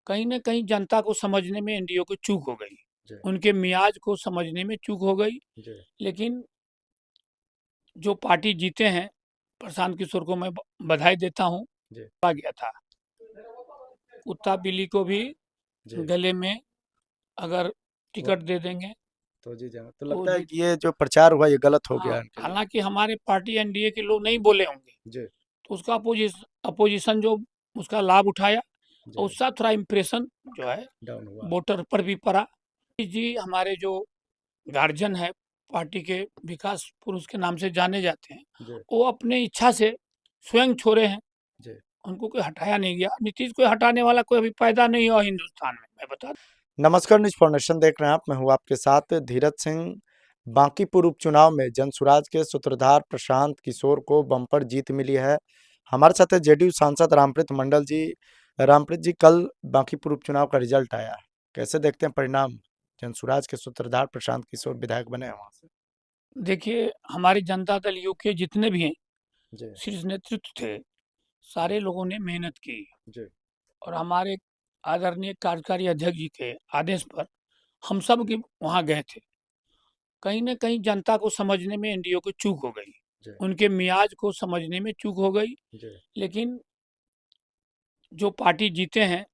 कहीं न कहीं जनता को समझने में एनडीए को चूक हो गई। जी, उनके मियाज को समझने में चूक हो गई। जी, लेकिन जो पार्टी जीते हैं, प्रशांत किशोर को मैं बधाई देता हूँ। जी, आ गया था, कुत्ता बिल्ली को भी जी। गले में अगर वो टिकट दे देंगे तो जी जाना तो तो लगता है जीत। कि ये जो प्रचार हुआ ये गलत हो हाँ, गया इनके लिए। हालाँकि हमारे पार्टी एनडीए के लोग नहीं बोले होंगे, जी, तो उसका अपोज़िशन जो उसका लाभ उठाया और जी, उसका थोड़ा इम्प्रेशन जो है डाउन हुआ। वोटर पर भी पड़ा। जी, हमारे जो गार्जियन है, पार्टी के विकास पुरुष के नाम से जाने जाते हैं, जी, वो अपने इच्छा से स्वयं छोड़े हैं, जी। उनको कोई हटाया नहीं गया। नीतीश को हटाने वाला कोई अभी पैदा नहीं हुआ हिंदुस्तान में, मैं बता दूँ। नमस्कार, न्यूज़ फाउंडेशन देख रहे हैं आप, मैं हूँ आपके साथ धीरज सिंह। बांकीपुर उपचुनाव में जनसुराज के सूत्रधार प्रशांत किशोर को बम्पर जीत मिली है। हमारे साथ है जेडीयू सांसद रामप्रीत मंडल जी। रामप्रीत जी, कल बांकीपुर उपचुनाव का रिजल्ट आया, कैसे देखते हैं परिणाम? जनसुराज के सूत्रधार प्रशांत किशोर विधायक बने हैं वहां से। देखिए, हमारी जनता दल यू के जितने भी हैं, जी, शीर्ष नेतृत्व थे, जी, सारे लोगों ने मेहनत की जी, और हमारे आदरणीय कार्यकारी अध्यक्ष जी के आदेश पर हम सब की वहाँ गए थे। कहीं न कहीं जनता को समझने में एनडीए को चूक हो गई। जी, उनके मियाज को समझने में चूक हो गई। जी, लेकिन जो पार्टी जीते हैं,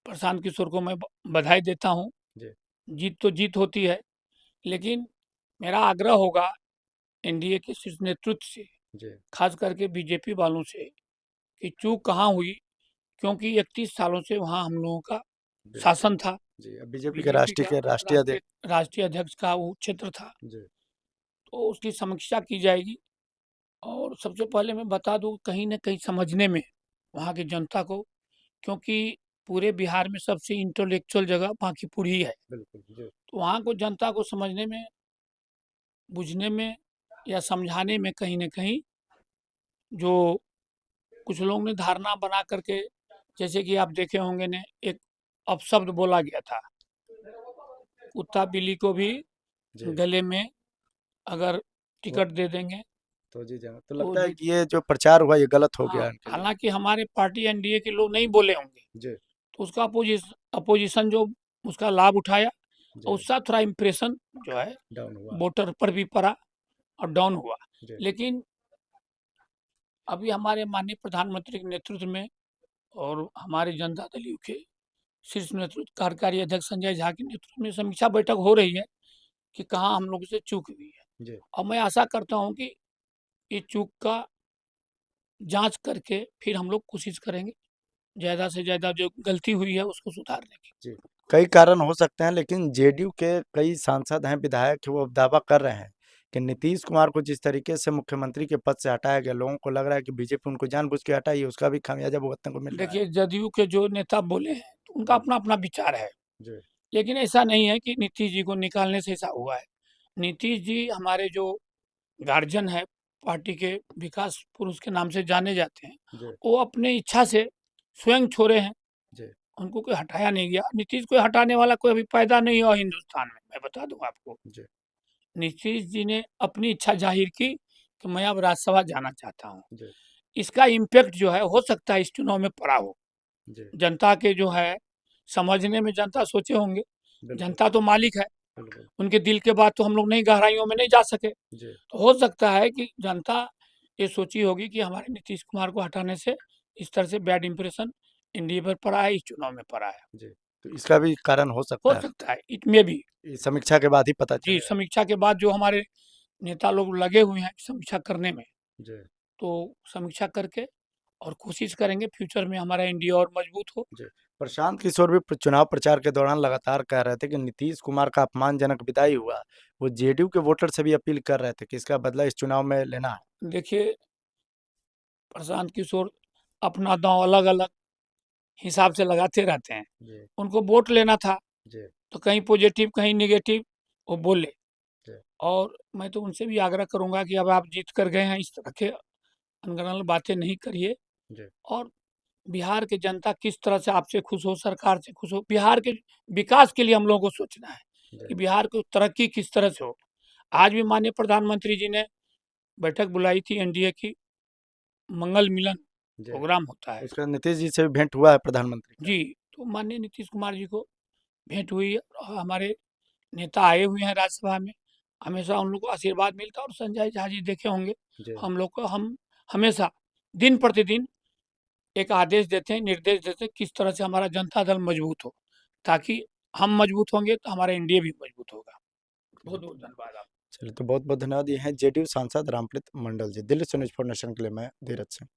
प्रशांत किशोर को मैं बधाई देता हूँ। जी, जीत तो जीत होती है, लेकिन मेरा आग्रह होगा एनडीए के शीर्ष नेतृत्व से, जी, खास करके बीजेपी वालों से, कि चूक कहाँ हुई, क्योंकि 31 सालों से वहाँ हम लोगों का बिल्कुल। शासन था। जी, अब बीजेपी के बीजेपी राष्ट्रीय का के राष्ट्रीय राष्ट्रीय अध्यक्ष। राष्ट्रीय अध्यक्ष का वो क्षेत्र था, जी, तो उसकी समीक्षा की जाएगी। और सबसे पहले मैं बता दूँ, कहीं न कहीं समझने में वहाँ की जनता को, क्योंकि पूरे बिहार में सबसे इंटेलेक्चुअल जगह बांकीपुर ही है। बिल्कुल। जी, तो वहाँ को जनता को समझने में, बुझने में या समझाने में कहीं न कहीं जो कुछ लोग ने धारणा बना करके, जैसे कि आप देखे होंगे ने एक अपशब्द बोला गया था, कुत्ता बिल्ली को भी जी। गले में अगर वो टिकट दे देंगे तो जी जाना तो तो लगता है जीत। कि ये जो प्रचार हुआ ये गलत हो हाँ, गया इनके लिए। हालाँकि हमारे पार्टी एनडीए के लोग नहीं बोले होंगे, जी, तो उसका अपोज़िशन जो उसका लाभ उठाया और जी, उसका थोड़ा इम्प्रेशन जो है डाउन हुआ। वोटर पर भी पड़ा और डाउन हुआ। जी, लेकिन अभी हमारे माननीय प्रधानमंत्री के नेतृत्व में और हमारे जनता दल यू के शीर्ष नेतृत्व कार्यकारी अध्यक्ष संजय झा के नेतृत्व में समीक्षा बैठक हो रही है कि कहाँ हम लोग से चूक हुई है। जी, और मैं आशा करता हूँ कि ये चूक का जांच करके फिर हम लोग कोशिश करेंगे ज़्यादा से ज़्यादा जो गलती हुई है उसको सुधारने की। जी। कई कारण हो सकते हैं लेकिन जेडीयू के कई सांसद हैं, विधायक हैं, वो दावा कर रहे हैं कि नीतीश कुमार को जिस तरीके से मुख्यमंत्री के पद से हटाया गया, लोगों को लग रहा है कि बीजेपी उनको जानबूझ के हटाई है, उसका भी खामियाजा भुगतने को मिल रहा है। देखिए, जदयू के जो नेता बोले हैं तो उनका जी, अपना अपना विचार है, जी, लेकिन ऐसा नहीं है कि नीतीश जी को निकालने से ऐसा हुआ है। नीतीश जी हमारे जो गार्जियन है, पार्टी के विकास पुरुष के नाम से जाने जाते हैं, जी, वो अपने इच्छा से स्वयं छोड़े हैं, जी, उनको कोई हटाया नहीं गया। नीतीश को हटाने वाला कोई अभी पैदा नहीं हुआ हिंदुस्तान में, मैं बता दूँ आपको। जी, नीतीश जी ने अपनी इच्छा ज़ाहिर की कि मैं अब राज्यसभा जाना चाहता हूँ। जी, इसका इम्पैक्ट जो है हो सकता है इस चुनाव में पड़ा हो। जी, जनता के जो है समझने में जनता सोचे होंगे, बिल्कुल, जनता तो मालिक है, बिल्कुल। उनके दिल के बात तो हम लोग नहीं गहराइयों में नहीं जा सके। जी, तो हो सकता है कि जनता ये सोची होगी कि हमारे नीतीश कुमार को हटाने से इस तरह से बैड इंप्रेशन एनडीए पर पड़ा है, इस चुनाव में पड़ा है। जी। तो इसका भी कारण हो हो सकता है। सकता है, इट मे बी। ये समीक्षा के बाद ही पता जी, चलेगा। समीक्षा के बाद जो हमारे नेता लोग लगे हुए हैं समीक्षा करने में, जी, तो समीक्षा करके और कोशिश करेंगे फ्यूचर में हमारा एनडीए और मजबूत हो। जी। प्रशांत किशोर भी चुनाव प्रचार के दौरान लगातार कह रहे थे कि नीतीश कुमार का अपमानजनक विदाई हुआ। वो जेडीयू के वोटर से भी अपील कर रहे थे कि इसका बदला इस चुनाव में लेना है। देखिए, प्रशांत किशोर अपना दांव अलग-अलग हिसाब से लगाते रहते हैं। जी, उनको वोट लेना था, जी, तो कहीं पॉजिटिव, कहीं नेगेटिव वो बोले। जी, और मैं तो उनसे भी आग्रह करूँगा कि अब आप जीत कर गए हैं, इस तरह के अनगढ़ बातें नहीं करिए। जी, और बिहार की जनता किस तरह से आपसे खुश हो, सरकार से खुश हो, बिहार के विकास के लिए हम लोगों को सोचना है जी, कि बिहार की तरक्की किस तरह से हो। आज भी माननीय प्रधानमंत्री जी ने बैठक बुलाई थी एनडीए की, मंगल मिलन जी। प्रोग्राम होता है। उसका नीतीश जी से भी भेंट हुआ है प्रधानमंत्री का। जी, तो माननीय नीतीश कुमार जी को भेंट हुई और हमारे नेता आए हुए हैं राज्यसभा में, हमेशा उन लोग को आशीर्वाद मिलता है और संजय झा जी देखे होंगे, जी। हम लोग को हम हमेशा दिन प्रतिदिन एक आदेश देते हैं, निर्देश देते हैं, किस तरह से हमारा जनता दल मजबूत हो, ताकि हम मजबूत होंगे तो हमारा एनडीए भी मजबूत होगा। बहुत-बहुत धन्यवाद आप चलिए, तो बहुत-बहुत धन्यवाद। ये हैं जेडीयू सांसद रामप्रीत मंडल जी। दिल्ली से न्यूज़ फॉर नेशन के लिए मैं धीरज सिंह।